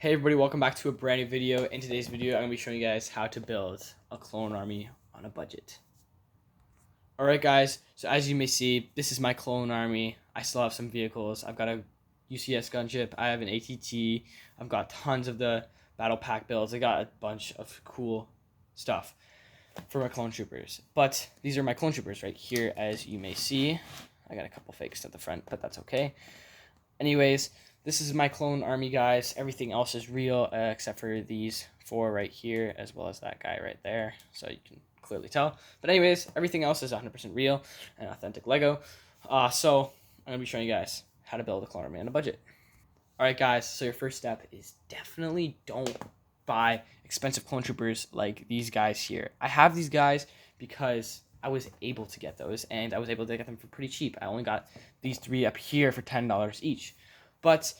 Hey everybody, welcome back to a brand new video. In today's video, I'm going to be showing you guys how to build a clone army on a budget. Alright guys, so as you may see, this is my clone army. I still have some vehicles. I've got a UCS gunship, I have an ATT, I've got tons of the battle pack builds. I got a bunch of cool stuff for my clone troopers. But these are my clone troopers right here, as you may see. I got a couple fakes at the front, but that's okay. Anyways, this is my clone army, guys. Everything else is real except for these four right here, as well as that guy right there. So you can clearly tell. But anyways, everything else is 100% real and authentic Lego. So I'm going to be showing you guys how to build a clone army on a budget. Alright, guys. So your first step is definitely don't buy expensive clone troopers like these guys here. I have these guys because I was able to get those, and I was able to get them for pretty cheap. I only got these three up here for $10 each. But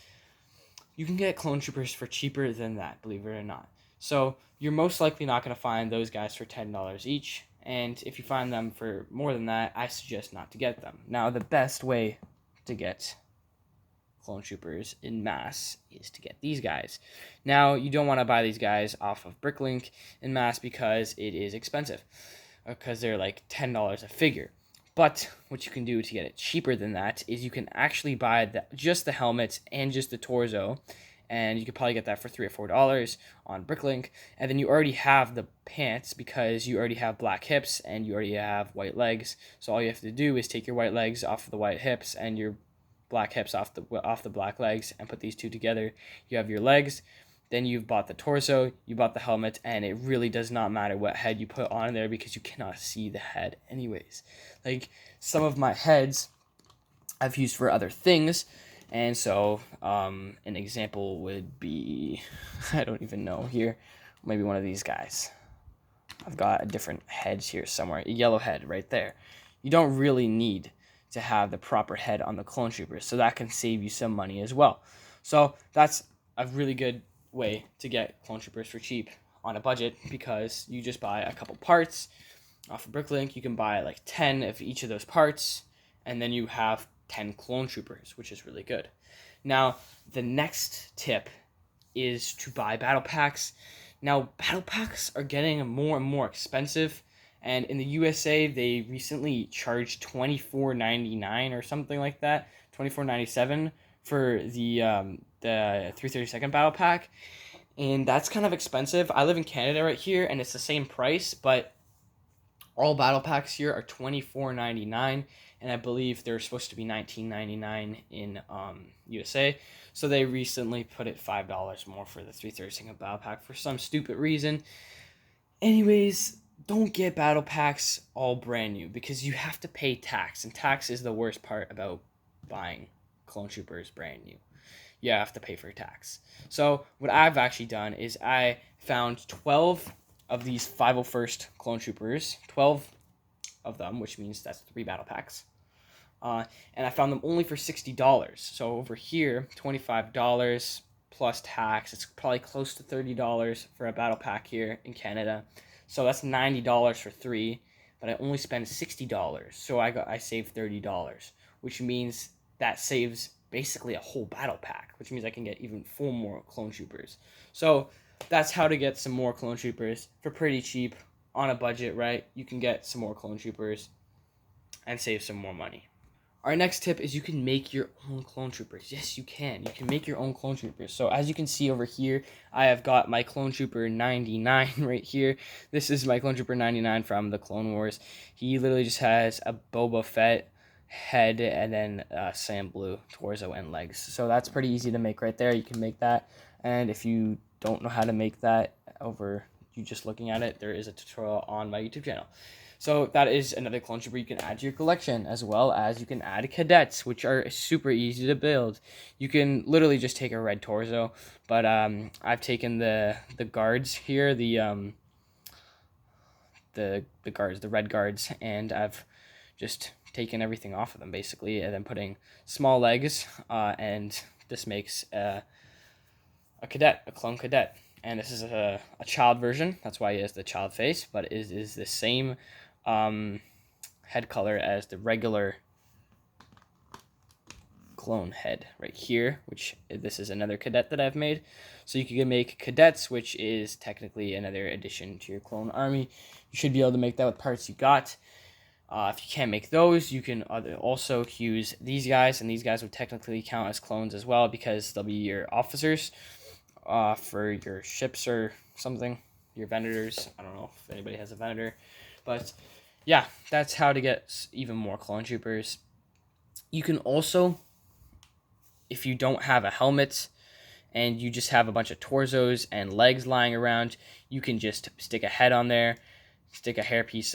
you can get clone troopers for cheaper than that, believe it or not. So you're most likely not going to find those guys for $10 each. And if you find them for more than that, I suggest not to get them. Now, the best way to get clone troopers in mass is to get these guys. Now, you don't want to buy these guys off of Bricklink in mass because it is expensive, because they're like $10 a figure. But what you can do to get it cheaper than that is you can actually buy just the helmets and just the torso, and you could probably get that for $3 or $4 on Bricklink. And then you already have the pants because you already have black hips and you already have white legs. So all you have to do is take your white legs off of the white hips and your black hips off the black legs and put these two together. You have your legs. Then you've bought the torso, you bought the helmet, and it really does not matter what head you put on there because you cannot see the head anyways. Like, some of my heads I've used for other things, and so an example would be, I don't even know here, maybe one of these guys. I've got a different head here somewhere, a yellow head right there. You don't really need to have the proper head on the clone troopers, so that can save you some money as well. So that's a really good way to get clone troopers for cheap on a budget, because you just buy a couple parts off of Bricklink. You can buy like 10 of each of those parts, and then you have 10 clone troopers, which is really good. Now, the next tip is to buy battle packs. Now, battle packs are getting more and more expensive, and in the USA, they recently charged $24.99 or something like that, $24.97 for the 332nd battle pack, and that's kind of expensive. I live in Canada right here, and it's the same price, but all battle packs here are $24.99, and I believe they're supposed to be $19.99 in USA. So they recently put it $5 more for the 332nd battle pack for some stupid reason. Anyways, don't get battle packs all brand new because you have to pay tax, and tax is the worst part about buying clone troopers brand new. You have to pay for tax. So what I've actually done is I found 12 of these 501st clone troopers, 12 of them, which means that's 3 battle packs. And I found them only for $60. So over here, $25 plus tax. It's probably close to $30 for a battle pack here in Canada. So that's $90 for 3, but I only spent $60. So I saved $30, which means that saves basically a whole battle pack, which means I can get even 4 more clone troopers. So that's how to get some more clone troopers for pretty cheap on a budget, right? You can get some more clone troopers and save some more money. Our next tip is you can make your own clone troopers. Yes, you can. You can make your own clone troopers. So as you can see over here, I have got my clone trooper 99 right here. This is my clone trooper 99 from the Clone Wars. He literally just has a Boba Fett head and then Sam Blue torso and legs. So that's pretty easy to make right there. You can make that. And if you don't know how to make that over you just looking at it, there is a tutorial on my YouTube channel. So that is another clone trooper you can add to your collection, as well as you can add cadets, which are super easy to build. You can literally just take a red torso, but I've taken the guards here, the guards, the red guards, and I've just taken everything off of them basically, and then putting small legs, and this makes a cadet, a clone cadet. And this is a child version. That's why he has the child face, but it is the same head color as the regular clone head right here, which this is another cadet that I've made. So you can make cadets, which is technically another addition to your clone army. You should be able to make that with parts you got. If you can't make those, you can also use these guys, and these guys would technically count as clones as well because they'll be your officers for your ships or something, your vendors. I don't know if anybody has a vendor, but yeah, that's how to get even more clone troopers. You can also, if you don't have a helmet and you just have a bunch of torsos and legs lying around, you can just stick a head on there, stick a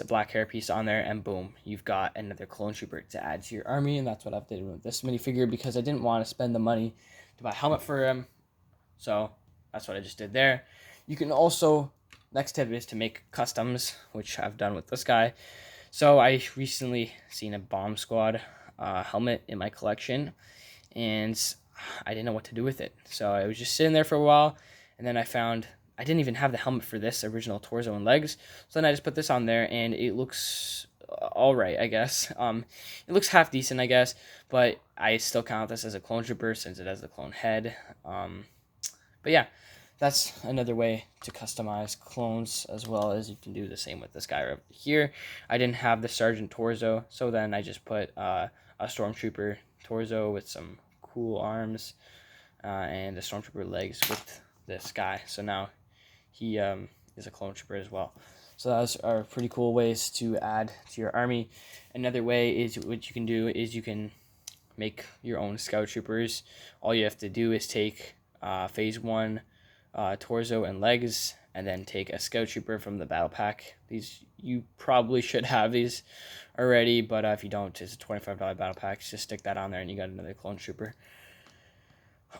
black hairpiece on there, and boom, you've got another clone trooper to add to your army. And that's what I've did with this minifigure because I didn't want to spend the money to buy a helmet for him. So that's what I just did there. You can also, next tip is to make customs, which I've done with this guy. So I recently seen a bomb squad helmet in my collection, and I didn't know what to do with it. So I was just sitting there for a while, and then I found I didn't even have the helmet for this original torso and legs. So then I just put this on there, and it looks all right, I guess. It looks half decent, I guess, but I still count this as a clone trooper since it has the clone head. But yeah, that's another way to customize clones, as well as you can do the same with this guy right here. I didn't have the Sergeant torso, so then I just put a Stormtrooper torso with some cool arms and the Stormtrooper legs with this guy. So now he is a clone trooper as well. So those are pretty cool ways to add to your army. Another way is what you can do is you can make your own scout troopers. All you have to do is take phase 1 torso and legs, and then take a scout trooper from the battle pack. These, you probably should have these already, but if you don't, it's a $25 battle pack. Just stick that on there and you got another clone trooper.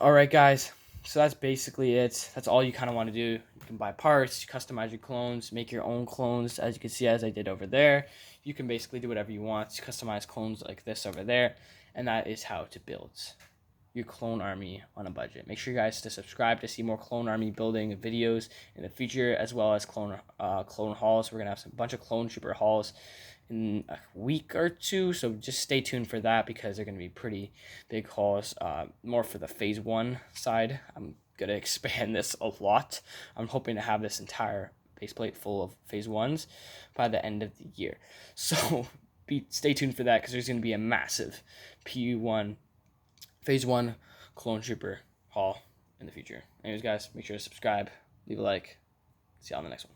Alright guys, so that's basically it. That's all you kind of want to do. You can buy parts, customize your clones, make your own clones, as you can see, as I did over there. You can basically do whatever you want, customize clones like this over there, and that is how to build your clone army on a budget. Make sure you guys to subscribe to see more clone army building videos in the future, as well as clone hauls. We're gonna have a bunch of clone trooper hauls in a week or two, so just stay tuned for that because they're gonna be pretty big hauls. More for the phase 1 side. I'm gonna expand this a lot. I'm hoping to have this entire base plate full of phase 1s by the end of the year. So stay tuned for that because there's gonna be a massive PU1 phase 1 clone trooper haul in the future. Anyways guys, make sure to subscribe, leave a like. See y'all on the next one.